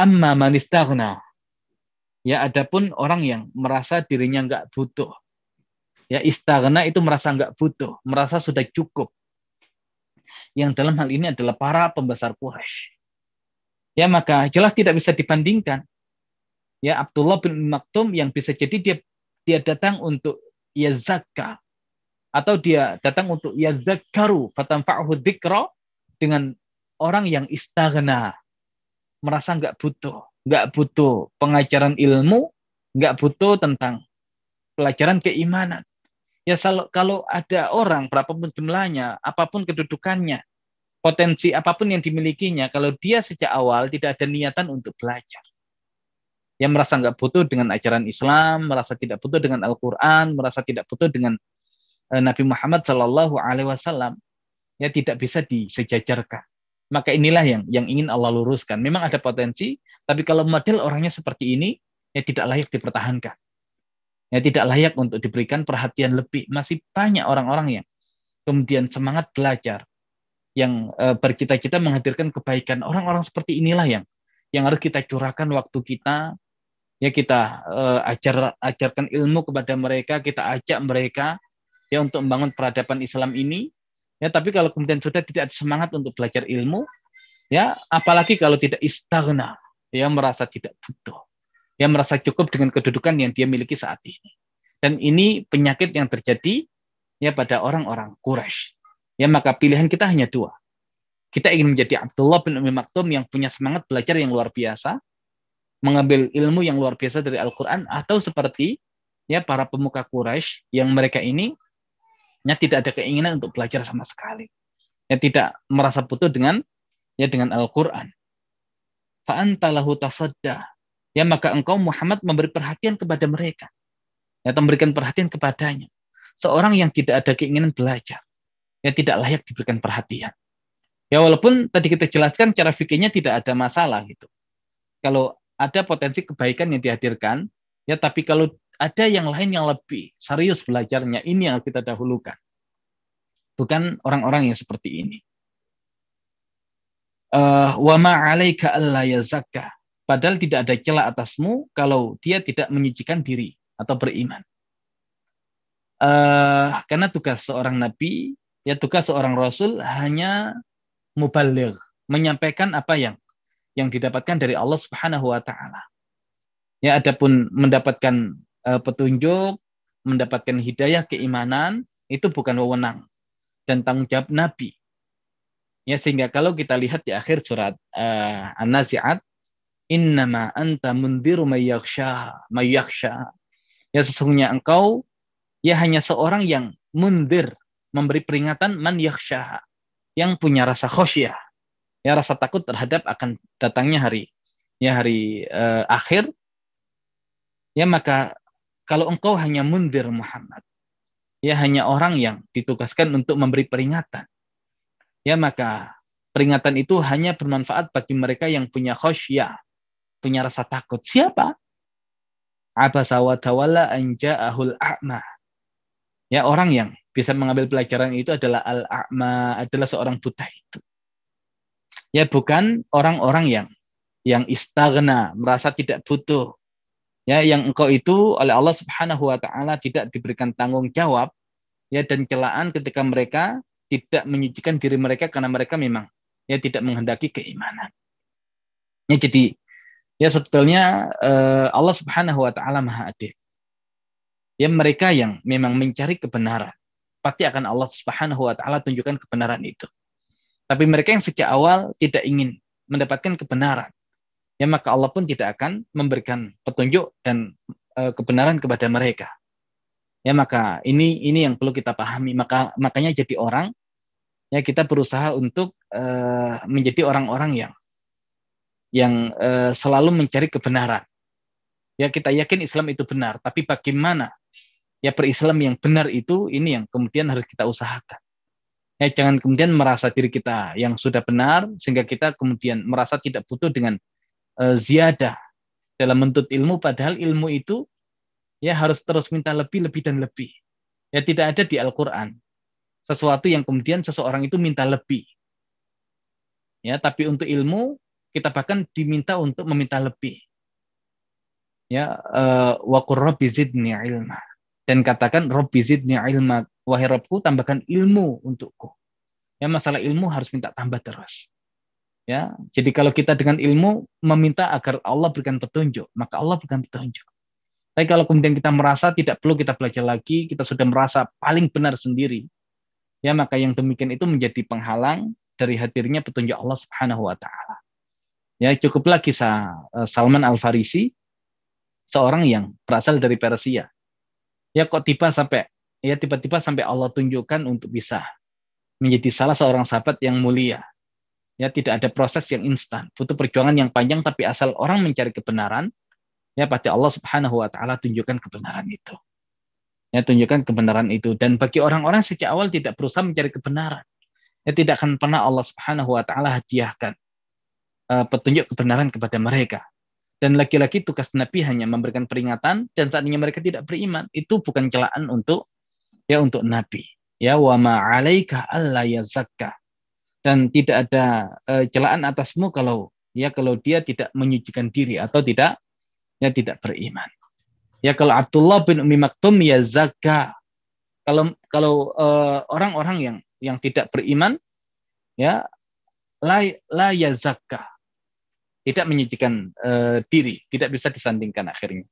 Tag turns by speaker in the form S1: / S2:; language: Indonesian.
S1: Amma man istaghna. Ya, adapun orang yang merasa dirinya nggak butuh. Ya, istaghna itu merasa nggak butuh, merasa sudah cukup. Yang dalam hal ini adalah para pembesar Quraisy. Ya, maka jelas tidak bisa dibandingkan. Ya, Abdullah bin Maktum yang bisa jadi dia datang untuk yazakka, atau dia datang untuk yazakkaru fatanfa'uhu dzikra, dengan orang yang istaghna, merasa nggak butuh pengajaran ilmu, nggak butuh tentang pelajaran keimanan. Ya, kalau ada orang berapapun jumlahnya, apapun kedudukannya, potensi apapun yang dimilikinya, kalau dia sejak awal tidak ada niatan untuk belajar, ya merasa nggak butuh dengan ajaran Islam, merasa tidak butuh dengan Al-Quran, merasa tidak butuh dengan Nabi Muhammad Shallallahu Alaihi Wasallam, ya tidak bisa disejajarkan. Maka inilah yang ingin Allah luruskan. Memang ada potensi, tapi kalau model orangnya seperti ini, ya tidak layak dipertahankan. Ya tidak layak untuk diberikan perhatian lebih. Masih banyak orang-orang yang kemudian semangat belajar, yang bercita-cita menghadirkan kebaikan. Orang-orang seperti inilah yang harus kita curahkan waktu kita, ya kita ajarkan ilmu kepada mereka, kita ajak mereka ya untuk membangun peradaban Islam ini. Ya, tapi kalau kemudian sudah tidak ada semangat untuk belajar ilmu, ya apalagi kalau tidak istaghna, ya merasa tidak butuh, ya merasa cukup dengan kedudukan yang dia miliki saat ini. Dan ini penyakit yang terjadi ya pada orang-orang Quraisy. Ya, maka pilihan kita hanya dua. Kita ingin menjadi Abdullah bin Ummi Maktum yang punya semangat belajar yang luar biasa, mengambil ilmu yang luar biasa dari Al-Quran, atau seperti ya para pemuka Quraisy yang mereka ini ya tidak ada keinginan untuk belajar sama sekali, ya tidak merasa butuh dengan Al-Quran. Fa'anta lahu tasadda, ya maka engkau Muhammad memberi perhatian kepada mereka, ya memberikan perhatian kepadanya. Seorang yang tidak ada keinginan belajar, ya tidak layak diberikan perhatian. Ya walaupun tadi kita jelaskan cara fikihnya tidak ada masalah gitu. Kalau ada potensi kebaikan yang dihadirkan, ya tapi kalau ada yang lain yang lebih serius belajarnya, ini yang kita dahulukan. Bukan orang-orang yang seperti ini. Wa ma 'alaika alla yazakka. Padahal tidak ada celah atasmu kalau dia tidak menyucikan diri atau beriman. Karena tugas seorang nabi, ya tugas seorang rasul hanya mubaligh, menyampaikan apa yang didapatkan dari Allah Subhanahu wa taala. Ya, adapun mendapatkan petunjuk, mendapatkan hidayah keimanan, itu bukan wewenang dan tanggung jawab nabi. Ya, sehingga kalau kita lihat di akhir surat An-Nazi'at, innama anta mundziru may yakhsha. Ya, sesungguhnya engkau ya hanya seorang yang mundir, memberi peringatan man yakhsha, yang punya rasa khasyah, ya rasa takut terhadap akan datangnya hari akhir. Ya, maka kalau engkau hanya mundir Muhammad, ya hanya orang yang ditugaskan untuk memberi peringatan, ya maka peringatan itu hanya bermanfaat bagi mereka yang punya khasyah, punya rasa takut. Siapa? Abasa wa tawalla an ja'ahul a'ma. Ya, orang yang bisa mengambil pelajaran itu adalah al-a'ma, adalah seorang buta itu. Ya, bukan orang-orang yang istaghna, merasa tidak butuh. Ya, yang engkau itu oleh Allah Subhanahu wa taala tidak diberikan tanggung jawab, ya, dan celaan ketika mereka tidak menyucikan diri mereka karena mereka memang ya tidak menghendaki keimanan. Ya, jadi ya sebetulnya Allah Subhanahu wa taala Maha Adil. Ya, mereka yang memang mencari kebenaran, pasti akan Allah Subhanahu wa taala tunjukkan kebenaran itu. Tapi mereka yang sejak awal tidak ingin mendapatkan kebenaran, ya maka Allah pun tidak akan memberikan petunjuk dan kebenaran kepada mereka. Ya, maka ini yang perlu kita pahami. Makanya jadi orang, ya kita berusaha untuk menjadi orang-orang yang selalu mencari kebenaran. Ya, kita yakin Islam itu benar, tapi bagaimana ya berislam yang benar itu, ini yang kemudian harus kita usahakan. Ya, jangan kemudian merasa diri kita yang sudah benar sehingga kita kemudian merasa tidak butuh dengan ziyadah dalam menuntut ilmu, padahal ilmu itu ya harus terus minta lebih dan lebih. Ya, tidak ada di Al-Qur'an sesuatu yang kemudian seseorang itu minta lebih. Ya, tapi untuk ilmu kita bahkan diminta untuk meminta lebih. Ya, wa qur rabbi zidni ilma. Dan katakan rabbi zidni ilma, wahai Rabbku tambahkan ilmu untukku. Ya, masalah ilmu harus minta tambah terus. Ya, jadi kalau kita dengan ilmu meminta agar Allah berikan petunjuk, maka Allah berikan petunjuk. Tapi kalau kemudian kita merasa tidak perlu kita belajar lagi, kita sudah merasa paling benar sendiri, ya maka yang demikian itu menjadi penghalang dari hadirnya petunjuk Allah Subhanahu wa taala. Ya, cukuplah kisah Salman Al-Farisi, seorang yang berasal dari Persia. Ya kok tiba-tiba sampai Allah tunjukkan untuk bisa menjadi salah seorang sahabat yang mulia. Ya, tidak ada proses yang instan, butuh perjuangan yang panjang, tapi asal orang mencari kebenaran, ya pasti Allah Subhanahu wa taala tunjukkan kebenaran itu. Ya, tunjukkan kebenaran itu. Dan bagi orang-orang sejak awal tidak berusaha mencari kebenaran, ya tidak akan pernah Allah Subhanahu wa taala hadiahkan petunjuk kebenaran kepada mereka. Dan lagi-lagi tugas Nabi hanya memberikan peringatan, dan saatnya mereka tidak beriman, itu bukan celaan untuk Nabi. Ya, wa ma 'alaika alla yazakka. Dan tidak ada celaan atasmu kalau dia tidak menyucikan diri atau tidak beriman. Ya, kalau Abdullah bin Ummi Maktum ya zakka. Kalau orang-orang yang tidak beriman, ya la ya zakka, tidak menyucikan diri, tidak bisa disandingkan akhirnya.